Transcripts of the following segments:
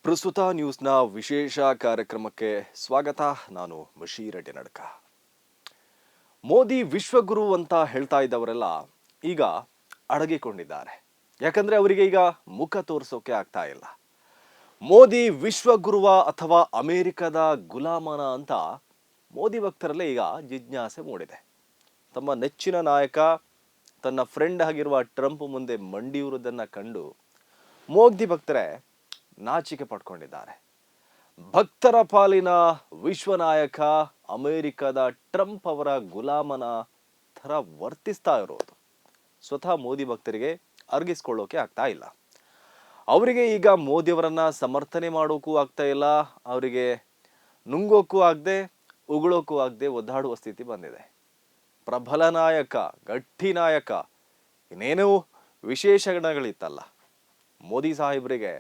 ಪ್ರಸ್ತುತ ನ್ಯೂಸ್ನ ವಿಶೇಷ ಕಾರ್ಯಕ್ರಮಕ್ಕೆ ಸ್ವಾಗತ. ನಾನು ಬಶೀರ್ ನಡ್ಕ. ಮೋದಿ ವಿಶ್ವಗುರು ಅಂತ ಹೇಳ್ತಾ ಇದ್ದವರೆಲ್ಲ ಈಗ ಅಡಗಿಕೊಂಡಿದ್ದಾರೆ. ಯಾಕಂದ್ರೆ ಅವರಿಗೆ ಈಗ ಮುಖ ತೋರಿಸೋಕೆ ಆಗ್ತಾ ಇಲ್ಲ. ಮೋದಿ ವಿಶ್ವಗುರುವ ಅಥವಾ ಅಮೆರಿಕದ ಗುಲಾಮನ ಅಂತ ಮೋದಿ ಭಕ್ತರಲ್ಲೇ ಈಗ ಜಿಜ್ಞಾಸೆ ಮೂಡಿದೆ. ತಮ್ಮ ನೆಚ್ಚಿನ ನಾಯಕ ತನ್ನ ಫ್ರೆಂಡ್ ಆಗಿರುವ ಟ್ರಂಪ್ ಮುಂದೆ ಮಂಡಿಯುವುದನ್ನು ಕಂಡು ಮೋದಿ ಭಕ್ತರೇ ನಾಚಿಕೆ ಪಡ್ಕೊಂಡಿದ್ದಾರೆ. ಭಕ್ತರ ಪಾಲಿನ ವಿಶ್ವನಾಯಕ ಅಮೆರಿಕದ ಟ್ರಂಪ್ ಅವರ ಗುಲಾಮನ ಥರ ವರ್ತಿಸ್ತಾ ಇರೋದು ಸ್ವತಃ ಮೋದಿ ಭಕ್ತರಿಗೆ ಅರ್ಗಿಸ್ಕೊಳ್ಳೋಕೆ ಆಗ್ತಾ ಇಲ್ಲ. ಅವರಿಗೆ ಈಗ ಮೋದಿಯವರನ್ನ ಸಮರ್ಥನೆ ಮಾಡೋಕ್ಕೂ ಆಗ್ತಾ ಇಲ್ಲ, ಅವರಿಗೆ ನುಂಗೋಕ್ಕೂ ಆಗದೆ ಉಗುಳೋಕ್ಕೂ ಆಗದೆ ಒದ್ದಾಡುವ ಸ್ಥಿತಿ ಬಂದಿದೆ. ಪ್ರಬಲ ನಾಯಕ, ಗಟ್ಟಿ ನಾಯಕ, ಇನ್ನೇನೋ ವಿಶೇಷಣಗಳಿತ್ತಲ್ಲ, ಮೋದಿ ಸಾಹೇಬರಿಗೆ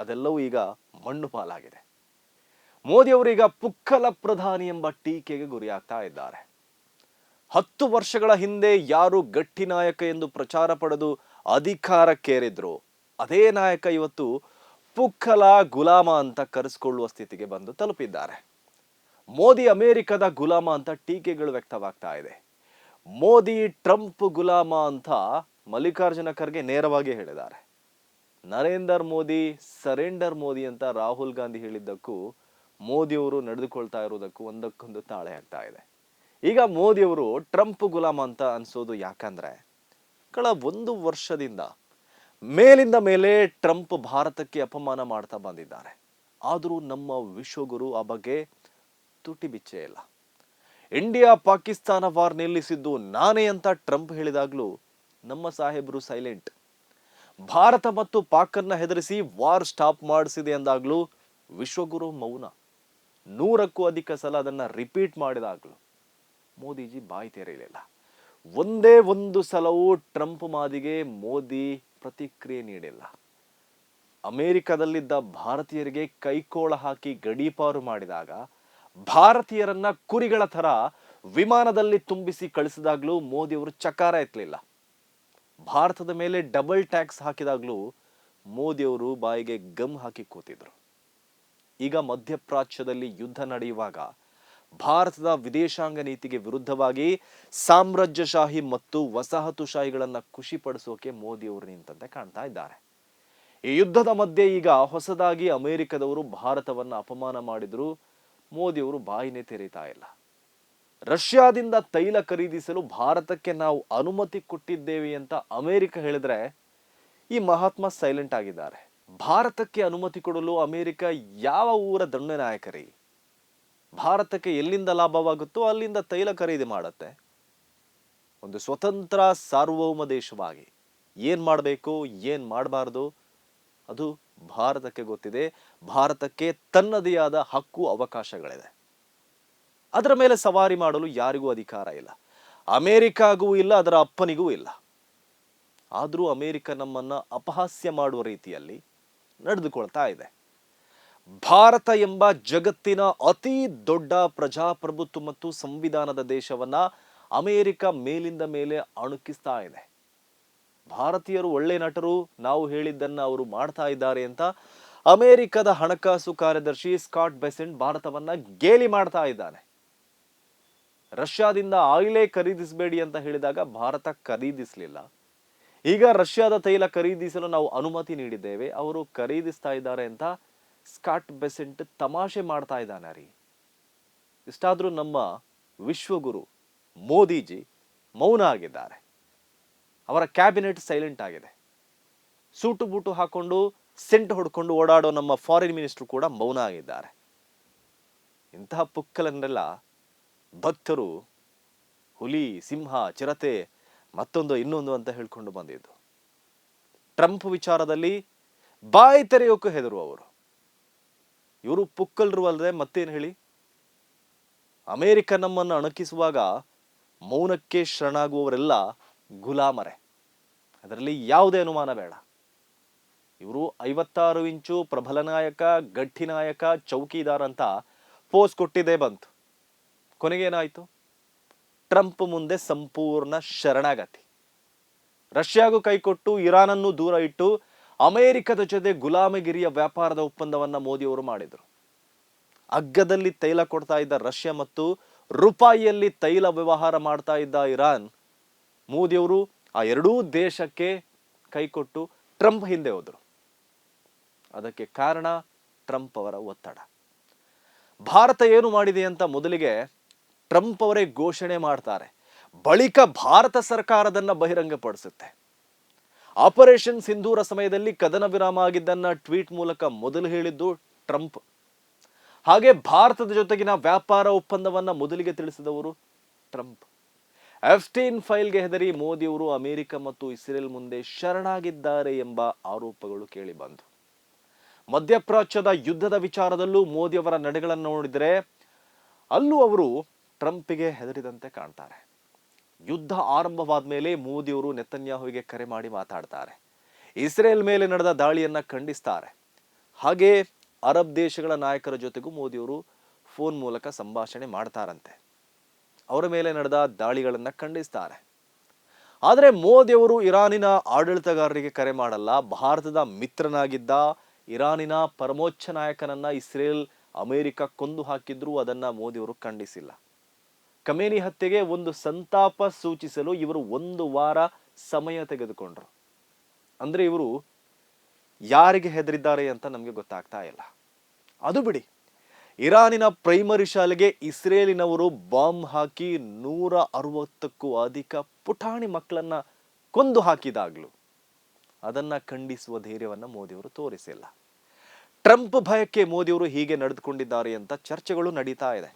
ಅದೆಲ್ಲವೂ ಈಗ ಮಣ್ಣು ಪಾಲಾಗಿದೆ. ಮೋದಿಯವರೀಗ ಪುಕ್ಕಲ ಪ್ರಧಾನಿ ಎಂಬ ಟೀಕೆಗೆ ಗುರಿಯಾಗ್ತಾ ಇದ್ದಾರೆ. 10 ವರ್ಷಗಳ ಹಿಂದೆ ಯಾರು ಗಟ್ಟಿ ನಾಯಕ ಎಂದು ಪ್ರಚಾರ ಪಡೆದು ಅಧಿಕಾರಕ್ಕೇರಿದ್ರು, ಅದೇ ನಾಯಕ ಇವತ್ತು ಪುಕ್ಕಲ ಗುಲಾಮ ಅಂತ ಕರೆಸಿಕೊಳ್ಳುವ ಸ್ಥಿತಿಗೆ ಬಂದು ತಲುಪಿದ್ದಾರೆ. ಮೋದಿ ಅಮೆರಿಕದ ಗುಲಾಮ ಅಂತ ಟೀಕೆಗಳು ವ್ಯಕ್ತವಾಗ್ತಾ ಇದೆ. ಮೋದಿ ಟ್ರಂಪ್ ಗುಲಾಮ ಅಂತ ಮಲ್ಲಿಕಾರ್ಜುನ ಖರ್ಗೆ ನೇರವಾಗಿ ಹೇಳಿದ್ದಾರೆ. ನರೇಂದ್ರ ಮೋದಿ ಸರೆಂಡರ್ ಮೋದಿ ಅಂತ ರಾಹುಲ್ ಗಾಂಧಿ ಹೇಳಿದ್ದಕ್ಕೂ ಮೋದಿಯವರು ನಡೆದುಕೊಳ್ತಾ ಇರುವುದಕ್ಕೂ ಒಂದಕ್ಕೊಂದು ತಾಳೆ ಆಗ್ತಾ ಇದೆ. ಈಗ ಮೋದಿಯವರು ಟ್ರಂಪ್ ಗುಲಾಮ ಅಂತ ಅನ್ಸೋದು ಯಾಕಂದ್ರೆ ಕಳೆದ 1 ವರ್ಷದಿಂದ ಮೇಲಿಂದ ಮೇಲೆ ಟ್ರಂಪ್ ಭಾರತಕ್ಕೆ ಅಪಮಾನ ಮಾಡ್ತಾ ಬಂದಿದ್ದಾರೆ. ಆದರೂ ನಮ್ಮ ವಿಶ್ವಗುರು ಆ ಬಗ್ಗೆ ತುಟಿ ಬಿಚ್ಚೇ ಇಲ್ಲ. ಇಂಡಿಯಾ ಪಾಕಿಸ್ತಾನ ವಾರ್ ನಿಲ್ಲಿಸಿದ್ದು ನಾನೇ ಅಂತ ಟ್ರಂಪ್ ಹೇಳಿದಾಗ್ಲೂ ನಮ್ಮ ಸಾಹೇಬರು ಸೈಲೆಂಟ್. ಭಾರತ ಮತ್ತು ಪಾಕನ್ನ ಹೆದರಿಸಿ ವಾರ್ ಸ್ಟಾಪ್ ಮಾಡಿಸಿದೆ ಎಂದಾಗ್ಲೂ ವಿಶ್ವಗುರು ಮೌನ. 100ಕ್ಕೂ ಅಧಿಕ ಸಲ ಅದನ್ನ ರಿಪೀಟ್ ಮಾಡಿದಾಗ್ಲೂ ಮೋದಿಜಿ ಬಾಯಿ ತೆರೆಯಲಿಲ್ಲ. ಒಂದೇ ಒಂದು ಸಲವೂ ಟ್ರಂಪ್ ಮಾದಿಗೆ ಮೋದಿ ಪ್ರತಿಕ್ರಿಯೆ ನೀಡಿಲ್ಲ. ಅಮೆರಿಕದಲ್ಲಿದ್ದ ಭಾರತೀಯರಿಗೆ ಕೈಕೋಳ ಹಾಕಿ ಗಡೀಪಾರು ಮಾಡಿದಾಗ, ಭಾರತೀಯರನ್ನ ಕುರಿಗಳ ತರ ವಿಮಾನದಲ್ಲಿ ತುಂಬಿಸಿ ಕಳಿಸಿದಾಗ್ಲೂ ಮೋದಿಯವರು ಚಕಾರ ಎತ್ತಲಿಲ್ಲ. ಭಾರತದ ಮೇಲೆ ಡಬಲ್ ಟ್ಯಾಕ್ಸ್ ಹಾಕಿದಾಗ್ಲೂ ಮೋದಿಯವರು ಬಾಯಿಗೆ ಗಮ್ ಹಾಕಿ ಕೂತಿದ್ರು. ಈಗ ಮಧ್ಯಪ್ರಾಚ್ಯದಲ್ಲಿ ಯುದ್ಧ ನಡೆಯುವಾಗ ಭಾರತದ ವಿದೇಶಾಂಗ ನೀತಿಗೆ ವಿರುದ್ಧವಾಗಿ ಸಾಮ್ರಾಜ್ಯಶಾಹಿ ಮತ್ತು ವಸಾಹತುಶಾಹಿಗಳನ್ನ ಖುಷಿಪಡಿಸೋಕೆ ಮೋದಿಯವರು ನಿಂತಂತೆ ಕಾಣ್ತಾ ಇದ್ದಾರೆ. ಈ ಯುದ್ಧದ ಮಧ್ಯೆ ಈಗ ಹೊಸದಾಗಿ ಅಮೆರಿಕದವರು ಭಾರತವನ್ನ ಅಪಮಾನ ಮಾಡಿದ್ರು, ಮೋದಿಯವರು ಬಾಯಿನೇ ತೆರೀತಾ ಇಲ್ಲ. ರಷ್ಯಾದಿಂದ ತೈಲ ಖರೀದಿಸಲು ಭಾರತಕ್ಕೆ ನಾವು ಅನುಮತಿ ಕೊಟ್ಟಿದ್ದೇವೆ ಅಂತ ಅಮೆರಿಕ ಹೇಳಿದ್ರೆ ಈ ಮಹಾತ್ಮ ಸೈಲೆಂಟ್ ಆಗಿದ್ದಾರೆ. ಭಾರತಕ್ಕೆ ಅನುಮತಿ ಕೊಡಲು ಅಮೆರಿಕ ಯಾವ ಊರ ದಂಡ ನಾಯಕರಿ? ಭಾರತಕ್ಕೆ ಎಲ್ಲಿಂದ ಲಾಭವಾಗುತ್ತೋ ಅಲ್ಲಿಂದ ತೈಲ ಖರೀದಿ ಮಾಡುತ್ತೆ. ಒಂದು ಸ್ವತಂತ್ರ ಸಾರ್ವಭೌಮ ದೇಶವಾಗಿ ಏನ್ ಮಾಡಬೇಕು ಏನ್ ಮಾಡಬಾರ್ದು ಅದು ಭಾರತಕ್ಕೆ ಗೊತ್ತಿದೆ. ಭಾರತಕ್ಕೆ ತನ್ನದೇ ಆದ ಹಕ್ಕು ಅವಕಾಶಗಳಿದೆ. ಅದರ ಮೇಲೆ ಸವಾರಿ ಮಾಡಲು ಯಾರಿಗೂ ಅಧಿಕಾರ ಇಲ್ಲ. ಅಮೆರಿಕಾಗೂ ಇಲ್ಲ, ಅದರ ಅಪ್ಪನಿಗೂ ಇಲ್ಲ. ಆದರೂ ಅಮೆರಿಕ ನಮ್ಮನ್ನ ಅಪಹಾಸ್ಯ ಮಾಡುವ ರೀತಿಯಲ್ಲಿ ನಡೆದುಕೊಳ್ತಾ ಇದೆ. ಭಾರತ ಎಂಬ ಜಗತ್ತಿನ ಅತಿ ದೊಡ್ಡ ಪ್ರಜಾಪ್ರಭುತ್ವ ಮತ್ತು ಸಂವಿಧಾನದ ದೇಶವನ್ನ ಅಮೆರಿಕ ಮೇಲಿಂದ ಮೇಲೆ ಅಣುಕಿಸ್ತಾ ಇದೆ. ಭಾರತೀಯರು ಒಳ್ಳೆ ನಟರು, ನಾವು ಹೇಳಿದ್ದನ್ನ ಅವರು ಮಾಡ್ತಾ ಇದ್ದಾರೆ ಅಂತ ಅಮೆರಿಕದ ಹಣಕಾಸು ಕಾರ್ಯದರ್ಶಿ ಸ್ಕಾಟ್ ಬೆಸೆಂಟ್ ಭಾರತವನ್ನ ಗೇಲಿ ಮಾಡ್ತಾ ಇದ್ದಾನೆ. ರಷ್ಯಾದಿಂದ ಆಯಿಲೇ ಖರೀದಿಸಬೇಡಿ ಅಂತ ಹೇಳಿದಾಗ ಭಾರತ ಖರೀದಿಸಲಿಲ್ಲ. ಈಗ ರಷ್ಯಾದ ತೈಲ ಖರೀದಿಸಲು ನಾವು ಅನುಮತಿ ನೀಡಿದ್ದೇವೆ, ಅವರು ಖರೀದಿಸ್ತಾ ಇದ್ದಾರೆ ಅಂತ ಸ್ಕಾಟ್ ಬೆಸೆಂಟ್ ತಮಾಷೆ ಮಾಡ್ತಾ ಇದ್ದಾನೆ ರೀ. ಇಷ್ಟಾದ್ರೂ ನಮ್ಮ ವಿಶ್ವಗುರು ಮೋದಿಜಿ ಮೌನ ಆಗಿದ್ದಾರೆ. ಅವರ ಕ್ಯಾಬಿನೆಟ್ ಸೈಲೆಂಟ್ ಆಗಿದೆ. ಸೂಟು ಬೂಟು ಹಾಕೊಂಡು ಸೆಂಟ್ ಹೊಡ್ಕೊಂಡು ಓಡಾಡೋ ನಮ್ಮ ಫಾರಿನ್ ಮಿನಿಸ್ಟರ್ ಕೂಡ ಮೌನ ಆಗಿದ್ದಾರೆ. ಇಂತಹ ಪುಕ್ಕಲನ್ನೆಲ್ಲ ಭಕ್ತರು ಹುಲಿ, ಸಿಂಹ, ಚಿರತೆ, ಮತ್ತೊಂದು ಇನ್ನೊಂದು ಅಂತ ಹೇಳ್ಕೊಂಡು ಬಂದಿದ್ದು. ಟ್ರಂಪ್ ವಿಚಾರದಲ್ಲಿ ಬಾಯಿ ತೆರೆಯೋಕೆ ಹೆದರುವವರು ಇವರು ಪುಕ್ಕಲ್ರು ಅಲ್ಲದೆ ಮತ್ತೇನು ಹೇಳಿ? ಅಮೆರಿಕ ನಮ್ಮನ್ನು ಅಣಕಿಸುವಾಗ ಮೌನಕ್ಕೆ ಶರಣಾಗುವವರೆಲ್ಲ ಗುಲಾಮರೇ, ಅದರಲ್ಲಿ ಯಾವುದೇ ಅನುಮಾನ ಬೇಡ. ಇವರು 56 ಇಂಚು ಪ್ರಬಲ ನಾಯಕ, ಗಟ್ಟಿ ನಾಯಕ, ಚೌಕಿದಾರ್ ಅಂತ ಪೋಸ್ ಕೊಟ್ಟಿದ್ದೇ ಬಂತು. ಕೊನೆಗೇನಾಯ್ತು? ಟ್ರಂಪ್ ಮುಂದೆ ಸಂಪೂರ್ಣ ಶರಣಾಗತಿ. ರಷ್ಯಾಗೂ ಕೈಕೊಟ್ಟು ಇರಾನನ್ನು ದೂರ ಇಟ್ಟು ಅಮೆರಿಕದ ಜೊತೆ ಗುಲಾಮಗಿರಿಯ ವ್ಯಾಪಾರದ ಒಪ್ಪಂದವನ್ನ ಮೋದಿಯವರು ಮಾಡಿದರು. ಅಗ್ಗದಲ್ಲಿ ತೈಲ ಕೊಡ್ತಾ ಇದ್ದ ರಷ್ಯಾ ಮತ್ತು ರೂಪಾಯಿಯಲ್ಲಿ ತೈಲ ವ್ಯವಹಾರ ಮಾಡ್ತಾ ಇದ್ದ ಇರಾನ್, ಮೋದಿಯವರು ಆ ಎರಡೂ ದೇಶಕ್ಕೆ ಕೈಕೊಟ್ಟು ಟ್ರಂಪ್ ಹಿಂದೆ ಹೋದರು. ಅದಕ್ಕೆ ಕಾರಣ ಟ್ರಂಪ್ ಅವರ ಒತ್ತಡ. ಭಾರತ ಏನು ಮಾಡಿದೆ ಅಂತ ಮೊದಲಿಗೆ ಟ್ರಂಪ್ ಅವರೇ ಘೋಷಣೆ ಮಾಡ್ತಾರೆ, ಬಳಿಕ ಭಾರತ ಸರ್ಕಾರ ಅದನ್ನ ಬಹಿರಂಗಪಡಿಸುತ್ತೆ. ಆಪರೇಷನ್ ಸಿಂಧೂರ ಸಮಯದಲ್ಲಿ ಕದನ ವಿರಾಮ ಆಗಿದ್ದನ್ನ ಟ್ವೀಟ್ ಮೂಲಕ ಮೊದಲು ಹೇಳಿದ್ದು ಟ್ರಂಪ್. ಹಾಗೆ ಭಾರತದ ಜೊತೆಗಿನ ವ್ಯಾಪಾರ ಒಪ್ಪಂದವನ್ನ ಮೊದಲಿಗೆ ತಿಳಿಸಿದವರು ಟ್ರಂಪ್. ಎಫ್ಸ್ಟೈನ್ ಫೈಲ್ಗೆ ಹೆದರಿ ಮೋದಿಯವರು ಅಮೆರಿಕ ಮತ್ತು ಇಸ್ರೇಲ್ ಮುಂದೆ ಶರಣಾಗಿದ್ದಾರೆ ಎಂಬ ಆರೋಪಗಳು ಕೇಳಿ ಬಂತು. ಮಧ್ಯಪ್ರಾಚ್ಯದ ಯುದ್ಧದ ವಿಚಾರದಲ್ಲೂ ಮೋದಿಯವರ ನಡೆಗಳನ್ನು ನೋಡಿದರೆ ಅಲ್ಲೂ ಅವರು ಟ್ರಂಪ್ಗೆ ಹೆದರಿದಂತೆ ಕಾಣ್ತಾರೆ. ಯುದ್ಧ ಆರಂಭವಾದ ಮೇಲೆ ಮೋದಿಯವರು ನೆತನ್ಯಾಹುವಿಗೆ ಕರೆ ಮಾಡಿ ಮಾತಾಡ್ತಾರೆ. ಇಸ್ರೇಲ್ ಮೇಲೆ ನಡೆದ ದಾಳಿಯನ್ನ ಖಂಡಿಸ್ತಾರೆ. ಹಾಗೆ ಅರಬ್ ದೇಶಗಳ ನಾಯಕರ ಜೊತೆಗೂ ಮೋದಿಯವರು ಫೋನ್ ಮೂಲಕ ಸಂಭಾಷಣೆ ಮಾಡ್ತಾರಂತೆ. ಅವರ ಮೇಲೆ ನಡೆದ ದಾಳಿಗಳನ್ನ ಖಂಡಿಸ್ತಾರೆ. ಆದರೆ ಮೋದಿಯವರು ಇರಾನಿನ ಆಡಳಿತಗಾರರಿಗೆ ಕರೆ ಮಾಡಲ್ಲ. ಭಾರತದ ಮಿತ್ರನಾಗಿದ್ದ ಇರಾನಿನ ಪರಮೋಚ್ಚ ನಾಯಕನನ್ನ ಇಸ್ರೇಲ್ ಅಮೆರಿಕ ಕೊಂದು ಹಾಕಿದ್ರು, ಅದನ್ನ ಮೋದಿಯವರು ಖಂಡಿಸಿಲ್ಲ. ಖಮೇನಿ ಹತ್ಯೆಗೆ ಒಂದು ಸಂತಾಪ ಸೂಚಿಸಲು ಇವರು 1 ವಾರ ಸಮಯ ತೆಗೆದುಕೊಂಡ್ರು. ಅಂದ್ರೆ ಇವರು ಯಾರಿಗೆ ಹೆದರಿದ್ದಾರೆ ಅಂತ ನಮಗೆ ಗೊತ್ತಾಗ್ತಾ ಇಲ್ಲ. ಅದು ಬಿಡಿ, ಇರಾನಿನ ಪ್ರೈಮರಿ ಶಾಲೆಗೆ ಇಸ್ರೇಲಿನವರು ಬಾಂಬ್ ಹಾಕಿ 160ಕ್ಕೂ ಅಧಿಕ ಪುಟಾಣಿ ಮಕ್ಕಳನ್ನ ಕೊಂದು ಹಾಕಿದಾಗ್ಲೂ ಅದನ್ನ ಖಂಡಿಸುವ ಧೈರ್ಯವನ್ನ ಮೋದಿಯವರು ತೋರಿಸಿಲ್ಲ. ಟ್ರಂಪ್ ಭಯಕ್ಕೆ ಮೋದಿಯವರು ಹೀಗೆ ನಡೆದುಕೊಂಡಿದ್ದಾರೆ ಅಂತ ಚರ್ಚೆಗಳು ನಡೀತಾ ಇದೆ.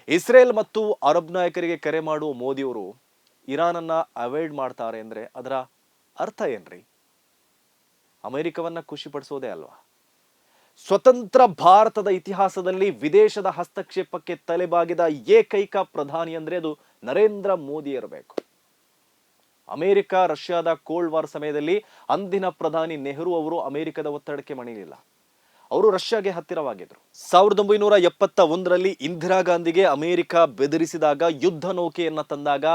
ಇಸ್ರೇಲ್ ಮತ್ತು ಅರಬ್ ನಾಯಕರಿಗೆ ಕರೆ ಮಾಡುವ ಮೋದಿಯವರು ಇರಾನನ್ನ ಅವಾಯ್ಡ್ ಮಾಡ್ತಾರೆ ಅಂದ್ರೆ ಅದರ ಅರ್ಥ ಏನ್ರಿ? ಅಮೆರಿಕವನ್ನ ಖುಷಿಪಡಿಸೋದೇ ಅಲ್ವಾ? ಸ್ವತಂತ್ರ ಭಾರತದ ಇತಿಹಾಸದಲ್ಲಿ ವಿದೇಶದ ಹಸ್ತಕ್ಷೇಪಕ್ಕೆ ತಲೆಬಾಗಿದ ಏಕೈಕ ಪ್ರಧಾನಿ ಅಂದ್ರೆ ಅದು ನರೇಂದ್ರ ಮೋದಿ ಇರಬೇಕು. ಅಮೆರಿಕ ರಷ್ಯಾದ ಕೋಲ್ಡ್ ವಾರ್ ಸಮಯದಲ್ಲಿ ಅಂದಿನ ಪ್ರಧಾನಿ ನೆಹರು ಅವರು ಅಮೆರಿಕದ ಒತ್ತಡಕ್ಕೆ ಮಣಿಲಿಲ್ಲ. ಅವರು ರಷ್ಯಾಗೆ ಹತ್ತಿರವಾಗಿದ್ರು. 1971ರಲ್ಲಿ ಇಂದಿರಾ ಗಾಂಧಿಗೆ ಅಮೆರಿಕ ಬೆದರಿಸಿದಾಗ, ಯುದ್ಧ ನೌಕೆಯನ್ನ ತಂದಾಗ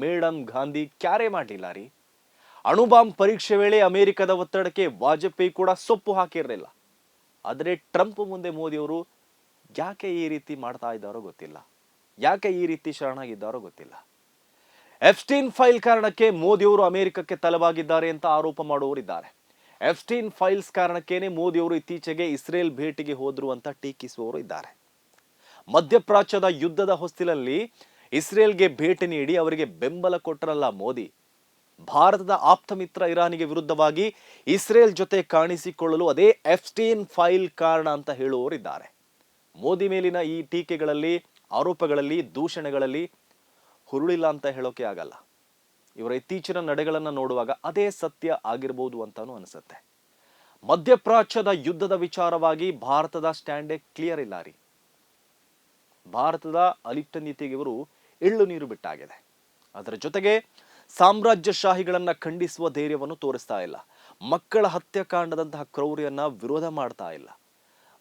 ಮೇಡಮ್ ಗಾಂಧಿ ಕ್ಯಾರೆ ಮಾಡಲಿಲ್ಲ ರೀ. ಅಣುಬಾಂಬ್ ಪರೀಕ್ಷೆ ವೇಳೆ ಅಮೆರಿಕದ ಒತ್ತಡಕ್ಕೆ ವಾಜಪೇಯಿ ಕೂಡ ಸೊಪ್ಪು ಹಾಕಿರಲಿಲ್ಲ. ಆದರೆ ಟ್ರಂಪ್ ಮುಂದೆ ಮೋದಿಯವರು ಯಾಕೆ ಈ ರೀತಿ ಮಾಡ್ತಾ ಇದ್ದಾರೋ ಗೊತ್ತಿಲ್ಲ, ಯಾಕೆ ಈ ರೀತಿ ಶರಣಾಗಿದ್ದಾರೋ ಗೊತ್ತಿಲ್ಲ. ಎಫ್ಸ್ಟೈನ್ ಫೈಲ್ ಕಾರಣಕ್ಕೆ ಮೋದಿಯವರು ಅಮೆರಿಕಕ್ಕೆ ತಲೆಬಾಗಿದ್ದಾರೆ ಅಂತ ಆರೋಪ ಮಾಡುವವರಿದ್ದಾರೆ. ಎಫ್ಸ್ಟೈನ್ ಫೈಲ್ಸ್ ಕಾರಣಕ್ಕೇನೆ ಮೋದಿಯವರು ಇತ್ತೀಚೆಗೆ ಇಸ್ರೇಲ್ ಭೇಟಿಗೆ ಹೋದ್ರು ಅಂತ ಟೀಕಿಸುವವರು ಇದ್ದಾರೆ. ಮಧ್ಯಪ್ರಾಚ್ಯದ ಯುದ್ಧದ ಹೊಸ್ತಿಲಲ್ಲಿ ಇಸ್ರೇಲ್ಗೆ ಭೇಟಿ ನೀಡಿ ಅವರಿಗೆ ಬೆಂಬಲ ಕೊಟ್ಟರಲ್ಲ ಮೋದಿ, ಭಾರತದ ಆಪ್ತ ಮಿತ್ರ ಇರಾನಿಗೆ ವಿರುದ್ಧವಾಗಿ ಇಸ್ರೇಲ್ ಜೊತೆ ಕಾಣಿಸಿಕೊಳ್ಳಲು ಅದೇ ಎಫ್ಸ್ಟೈನ್ ಫೈಲ್ ಕಾರಣ ಅಂತ ಹೇಳುವವರಿದ್ದಾರೆ. ಮೋದಿ ಮೇಲಿನ ಈ ಟೀಕೆಗಳಲ್ಲಿ, ಆರೋಪಗಳಲ್ಲಿ, ದೂಷಣೆಗಳಲ್ಲಿ ಹುರುಳಿಲ್ಲ ಅಂತ ಹೇಳೋಕೆ ಆಗಲ್ಲ. ಇವರ ಇತ್ತೀಚಿನ ನಡೆಗಳನ್ನು ನೋಡುವಾಗ ಅದೇ ಸತ್ಯ ಆಗಿರಬಹುದು ಅಂತಾನು ಅನಿಸುತ್ತೆ. ಮಧ್ಯಪ್ರಾಚ್ಯದ ಯುದ್ಧದ ವಿಚಾರವಾಗಿ ಭಾರತದ ಸ್ಟ್ಯಾಂಡೇ ಕ್ಲಿಯರ್ ಇಲ್ಲ ರೀ. ಭಾರತದ ಅಲಿಪ್ತ ನೀತಿಗೆ ಇವರು ಎಳ್ಳು ನೀರು ಬಿಟ್ಟಾಗಿದೆ. ಅದರ ಜೊತೆಗೆ ಸಾಮ್ರಾಜ್ಯಶಾಹಿಗಳನ್ನ ಖಂಡಿಸುವ ಧೈರ್ಯವನ್ನು ತೋರಿಸ್ತಾ ಇಲ್ಲ. ಮಕ್ಕಳ ಹತ್ಯಾಕಾಂಡದಂತಹ ಕ್ರೌರ್ಯನ್ನ ವಿರೋಧ ಮಾಡ್ತಾ ಇಲ್ಲ.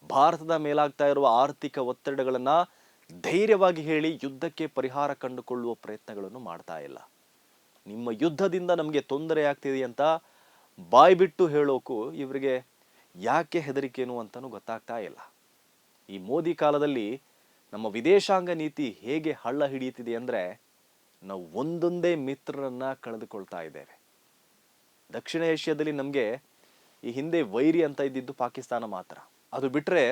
ಭಾರತದ ಮೇಲಾಗ್ತಾ ಇರುವ ಆರ್ಥಿಕ ಒತ್ತಡಗಳನ್ನ ಧೈರ್ಯವಾಗಿ ಹೇಳಿ ಯುದ್ಧಕ್ಕೆ ಪರಿಹಾರ ಕಂಡುಕೊಳ್ಳುವ ಪ್ರಯತ್ನಗಳನ್ನು ಮಾಡ್ತಾ ಇಲ್ಲ. ನಿಮ್ಮ ಯುದ್ಧದಿಂದ ನಮಗೆ ತೊಂದರೆ ಆಗ್ತಿದೆ ಅಂತ ಬಾಯ್ಬಿಟ್ಟು ಹೇಳೋಕು ಇವರಿಗೆ ಯಾಕೆ ಹೆದರಿಕೆನು ಅಂತಾನು ಗೊತ್ತಾಗ್ತಾ ಇಲ್ಲ. ಈ ಮೋದಿ ಕಾಲದಲ್ಲಿ ನಮ್ಮ ವಿದೇಶಾಂಗ ನೀತಿ ಹೇಗೆ ಹಳ್ಳ ಹಿಡಿಯುತ್ತಿದೆ ಅಂದ್ರೆ, ನಾವು ಒಂದೊಂದೇ ಮಿತ್ರರನ್ನ ಕಳೆದುಕೊಳ್ತಾ ಇದ್ದೇವೆ. ದಕ್ಷಿಣ ಏಷ್ಯಾದಲ್ಲಿ ನಮಗೆ ಈ ಹಿಂದೆ ವೈರಿ ಅಂತ ಇದ್ದಿದ್ದು ಪಾಕಿಸ್ತಾನ ಮಾತ್ರ. ಅದು ಬಿಟ್ರೆ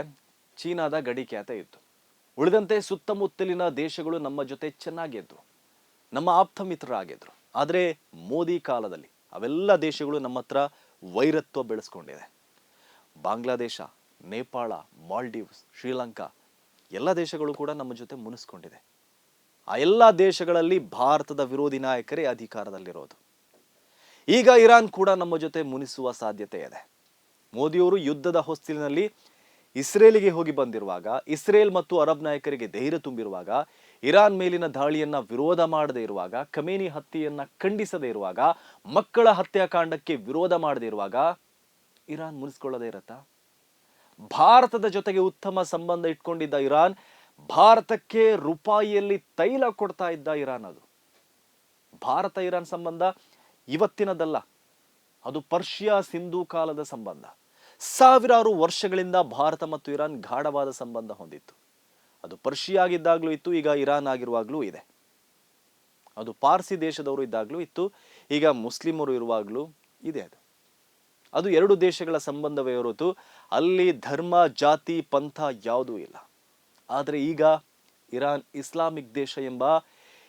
ಚೀನಾದ ಗಡಿಕ್ಯಾತ ಇತ್ತು. ಉಳಿದಂತೆ ಸುತ್ತಮುತ್ತಲಿನ ದೇಶಗಳು ನಮ್ಮ ಜೊತೆ ಚೆನ್ನಾಗಿದ್ರು, ನಮ್ಮ ಆಪ್ತ ಮಿತ್ರರಾಗಿದ್ರು. ಆದರೆ ಮೋದಿ ಕಾಲದಲ್ಲಿ ಅವೆಲ್ಲ ದೇಶಗಳು ನಮ್ಮ ಹತ್ರ ವೈರತ್ವ ಬೆಳೆಸ್ಕೊಂಡಿದೆ. ಬಾಂಗ್ಲಾದೇಶ, ನೇಪಾಳ, ಮಾಲ್ಡೀವ್ಸ್, ಶ್ರೀಲಂಕಾ ಎಲ್ಲ ದೇಶಗಳು ಕೂಡ ನಮ್ಮ ಜೊತೆ ಮುನಿಸ್ಕೊಂಡಿದೆ. ಆ ಎಲ್ಲ ದೇಶಗಳಲ್ಲಿ ಭಾರತದ ವಿರೋಧಿ ನಾಯಕರೇ ಅಧಿಕಾರದಲ್ಲಿರೋದು. ಈಗ ಇರಾನ್ ಕೂಡ ನಮ್ಮ ಜೊತೆ ಮುನಿಸುವ ಸಾಧ್ಯತೆ ಇದೆ. ಮೋದಿಯವರು ಯುದ್ಧದ ಹೊಸ್ತಿಲಿನಲ್ಲಿ ಇಸ್ರೇಲಿಗೆ ಹೋಗಿ ಬಂದಿರುವಾಗ, ಇಸ್ರೇಲ್ ಮತ್ತು ಅರಬ್ ನಾಯಕರಿಗೆ ಧೈರ್ಯ ತುಂಬಿರುವಾಗ, ಇರಾನ್ ಮೇಲಿನ ದಾಳಿಯನ್ನ ವಿರೋಧ ಮಾಡದೇ ಇರುವಾಗ, ಖಮೇನಿ ಹತ್ಯೆಯನ್ನ ಖಂಡಿಸದೇ ಇರುವಾಗ, ಮಕ್ಕಳ ಹತ್ಯಾಕಾಂಡಕ್ಕೆ ವಿರೋಧ ಮಾಡದೇ ಇರುವಾಗ ಇರಾನ್ ಮುನಿಸ್ಕೊಳ್ಳದೇ ಇರತ್ತಾ? ಭಾರತದ ಜೊತೆಗೆ ಉತ್ತಮ ಸಂಬಂಧ ಇಟ್ಕೊಂಡಿದ್ದ ಇರಾನ್, ಭಾರತಕ್ಕೆ ರೂಪಾಯಿಯಲ್ಲಿ ತೈಲ ಕೊಡ್ತಾ ಇದ್ದ ಇರಾನ್. ಅದು ಭಾರತ ಇರಾನ್ ಸಂಬಂಧ ಇವತ್ತಿನದಲ್ಲ, ಅದು ಪರ್ಷಿಯಾ ಸಿಂಧೂ ಕಾಲದ ಸಂಬಂಧ. ಸಾವಿರಾರು ವರ್ಷಗಳಿಂದ ಭಾರತ ಮತ್ತು ಇರಾನ್ ಗಾಢವಾದ ಸಂಬಂಧ ಹೊಂದಿತ್ತು. ಅದು ಪರ್ಷಿಯಾ ಆಗಿದ್ದಾಗಲೂ ಇತ್ತು, ಈಗ ಇರಾನ್ ಆಗಿರುವಾಗಲೂ ಇದೆ. ಅದು ಪಾರ್ಸಿ ದೇಶದವರು ಇದ್ದಾಗಲೂ ಇತ್ತು, ಈಗ ಮುಸ್ಲಿಮರು ಇರುವಾಗಲೂ ಇದೆ. ಅದು ಎರಡು ದೇಶಗಳ ಸಂಬಂಧವೇ ಹೊರತು ಅಲ್ಲಿ ಧರ್ಮ, ಜಾತಿ, ಪಂಥ ಯಾವುದೂ ಇಲ್ಲ. ಆದರೆ ಈಗ ಇರಾನ್ ಇಸ್ಲಾಮಿಕ್ ದೇಶ ಎಂಬ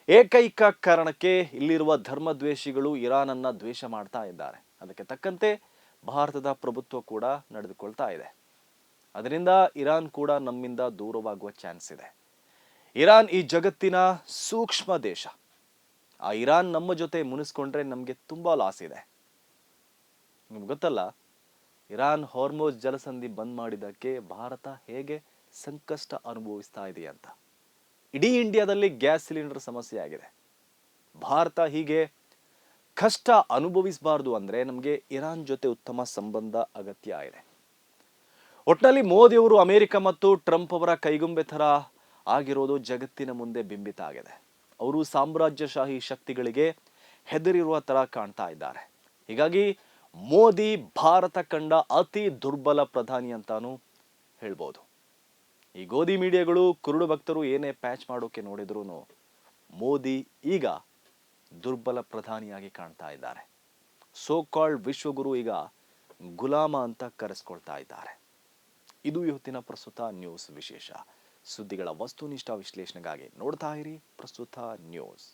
ಏಕೈಕ ಕಾರಣಕ್ಕೆ ಇಲ್ಲಿರುವ ಧರ್ಮದ್ವೇಷಿಗಳು ಇರಾನನ್ನ ದ್ವೇಷ ಮಾಡ್ತಾ ಇದ್ದಾರೆ. ಅದಕ್ಕೆ ತಕ್ಕಂತೆ ಭಾರತದ ಪ್ರಭುತ್ವ ಕೂಡ ನಡೆದುಕೊಳ್ತಾ ಇದೆ. ಅದರಿಂದ ಇರಾನ್ ಕೂಡ ನಮ್ಮಿಂದ ದೂರವಾಗುವ ಚಾನ್ಸ್ ಇದೆ. ಇರಾನ್ ಈ ಜಗತ್ತಿನ ಸೂಕ್ಷ್ಮ ದೇಶ. ಆ ಇರಾನ್ ನಮ್ಮ ಜೊತೆ ಮುನಿಸ್ಕೊಂಡ್ರೆ ನಮಗೆ ತುಂಬಾ ಲಾಸ್ ಇದೆ. ನಿಮ್ಗೆ ಗೊತ್ತಲ್ಲ, ಇರಾನ್ ಹಾರ್ಮೋಜ್ ಜಲಸಂಧಿ ಬಂದ್ ಮಾಡಿದ್ದಕ್ಕೆ ಭಾರತ ಹೇಗೆ ಸಂಕಷ್ಟ ಅನುಭವಿಸ್ತಾ ಇದೆ ಅಂತ. ಇಡೀ ಇಂಡಿಯಾದಲ್ಲಿ ಗ್ಯಾಸ್ ಸಿಲಿಂಡರ್ ಸಮಸ್ಯೆ ಆಗಿದೆ. ಭಾರತ ಹೀಗೆ ಕಷ್ಟ ಅನುಭವಿಸಬಾರ್ದು ಅಂದ್ರೆ ನಮಗೆ ಇರಾನ್ ಜೊತೆ ಉತ್ತಮ ಸಂಬಂಧ ಅಗತ್ಯ ಇದೆ. ಒಟ್ಟಿನಲ್ಲಿ ಮೋದಿಯವರು ಅಮೆರಿಕ ಮತ್ತು ಟ್ರಂಪ್ ಅವರ ಕೈಗೊಂಬೆ ತರ ಆಗಿರೋದು ಜಗತ್ತಿನ ಮುಂದೆ ಬಿಂಬಿತ ಆಗಿದೆ. ಅವರು ಸಾಮ್ರಾಜ್ಯಶಾಹಿ ಶಕ್ತಿಗಳಿಗೆ ಹೆದರಿರುವ ತರ ಕಾಣ್ತಾ ಇದ್ದಾರೆ. ಹೀಗಾಗಿ ಮೋದಿ ಭಾರತ ಕಂಡ ಅತಿ ದುರ್ಬಲ ಪ್ರಧಾನಿ ಅಂತಾನೂ ಹೇಳ್ಬೋದು. ಈ ಗೋಧಿ ಮೀಡಿಯಾಗಳು, ಕುರುಡು ಭಕ್ತರು ಏನೇ ಪ್ಯಾಚ್ ಮಾಡೋಕೆ ನೋಡಿದ್ರು ಮೋದಿ ಈಗ ದುರ್ಬಲ ಪ್ರಧಾನಿಯಾಗಿ ಕಾಣ್ತಾ ಇದ್ದಾರೆ. ಸೋ ಕಾಲ್ಡ್ ವಿಶ್ವಗುರು ಈಗ ಗುಲಾಮ ಅಂತ ಕರೆಸ್ಕೊಳ್ತಾ ಇದ್ದಾರೆ. ಇದು ಇವತ್ತಿನ ಪ್ರಸ್ತುತ ನ್ಯೂಸ್ ವಿಶೇಷ. ಸುದ್ದಿಗಳ ವಸ್ತುನಿಷ್ಠ ವಿಶ್ಲೇಷಣೆಗಾಗಿ ನೋಡ್ತಾ ಇರಿ ಪ್ರಸ್ತುತ ನ್ಯೂಸ್.